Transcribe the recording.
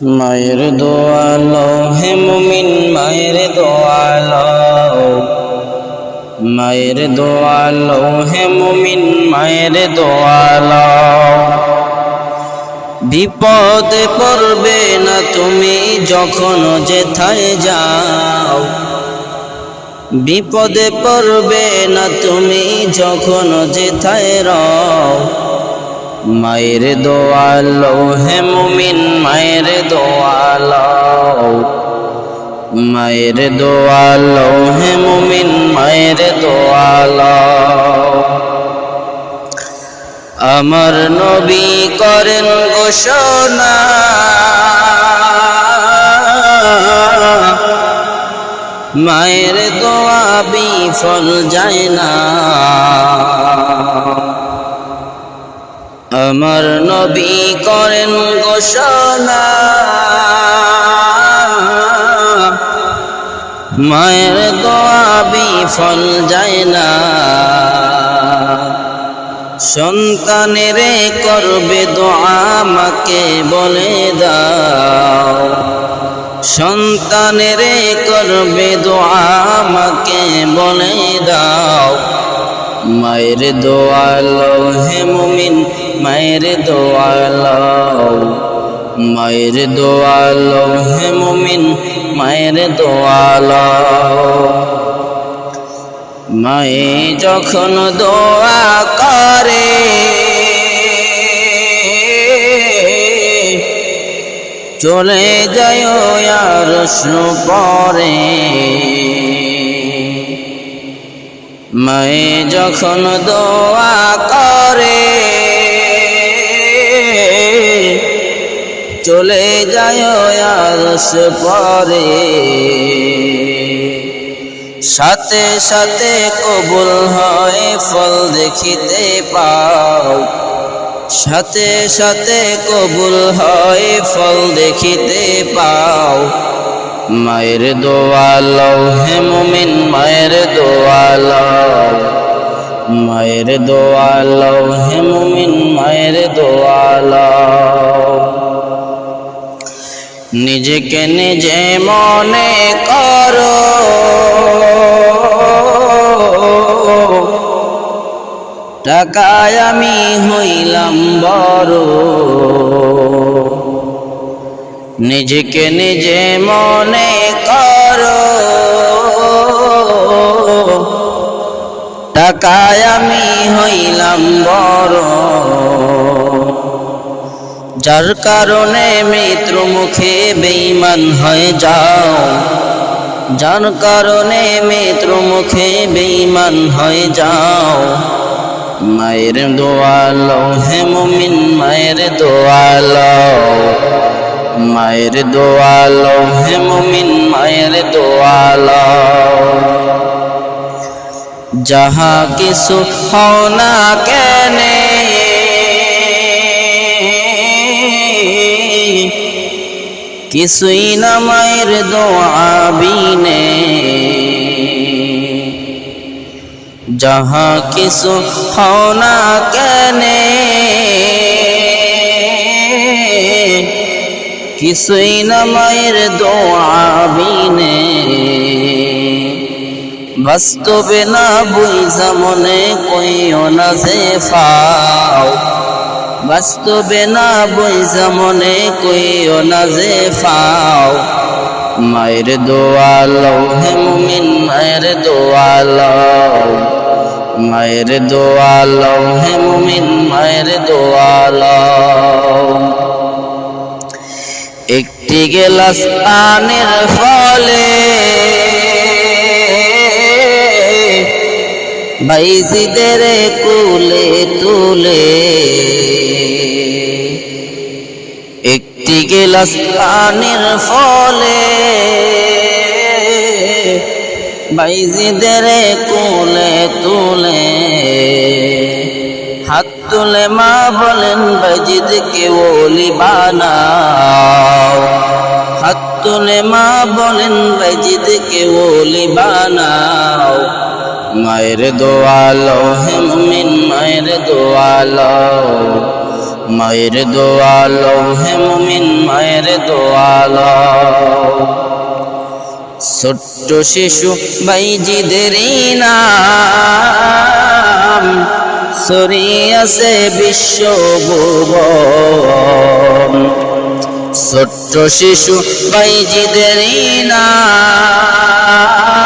মায়ের দোয়া লও হে মুমিন, মায়ের দোয়া লও, মায়ের দোয়া লও হে মুমিন, মায়ের দোয়া লও। বিপদে পড়বে না তুমি যখন যেথায় যাও, বিপদে পড়বে না তুমি যখন যেথায় রও। মায়ের দোয়া লও হে মুমিন, মায়ের দোয়া লও, মায়ের দোয়া লও হে মুমিন, মায়ের দোয়া লও। আমার নবী করেন ঘোষণা, মায়ের দোয়া বিফল যায় না। আমার নবী করেন ঘোষণা, মায়ের দোয়া বিফল যায় না। সন্তানেরে করবে দোয়া মাকে বলে দাও, সন্তানেরে করবে দোয়া মাকে বলে দাও। মায়ের দোয়া লও হে মুমিন, মায়ের দোয়া লও, মায়ের দোয়া লও হে মুমিন, মায়ের দোয়া লও। মায়ে যখন দোয়া করে চলে যায় আরশ পরে, মায়ে যখন দোয়া করে চলে যায় আরশ পরে। সাথে সাথে কবুল হয় ফল দেখিতে পাও, সাথে সাথে কবুল হয় ফল দেখিতে পাও। মায়ের দোয়া লও হে মুমিন, মায়ের দোয়া লও, মায়ের দোয়া লও হে মুমিন, মায়ের দোয়া লও। নিজেকে নিজে মনে করো টাকায় আমি হইলাম বড়, নিজেকে নিজে মনে করো টাকায় আমি হইলাম বড়। যার কারণে মৃত্যু মুখে বেঈমান হয়ে যাও, যার কারণে মৃত্যু মুখে বেঈমান হয়ে যাও। মায়ের দোয়া লও হে মুমিন, মায়ের দোয়া লও, মায়ের দোয়া লও হে মুমিন, মায়ের দোয়া লও। যাহা কিছু হও না কেনে কিছুই না মায়ের দোয়া বিনে, যাহা কিছু হও না কেনে কিছুই না মায়ের দোয়া বিনে। বাস্তবে না বুঝা মনে কইও না যে ফাও, বাস্তবে না বুঝা মনে কইও না যে ফাও। মায়ের দোয়া লও হে মুমিন, মায়ের দোয়া লও, মায়ের দোয়া লও হে মুমিন, মায়ের দোয়া লও। একটি গেলাস পানির ফলে বাইজিদের কুলে তুলে, একটি গেলাস পানির ফলে বাইজিদের কুলে তুলে। হাত তুলে মা বলেন বাইজিদকে ওলি বানাও, হাত তুলে মা বলেন বাইজিদকে ওলি বানাও। মায়ের দোয়া লও হে মুমিন, মায়ের দোয়া লও, মায়ের দোয়ালো হে মুমিন মায়ের দোয়ালো ছোট্ট শিশু বাইজিদের নাম ছড়িয়েছে বিশ্ব ভুবন ছোট্ট শিশু বাইজিদের নাম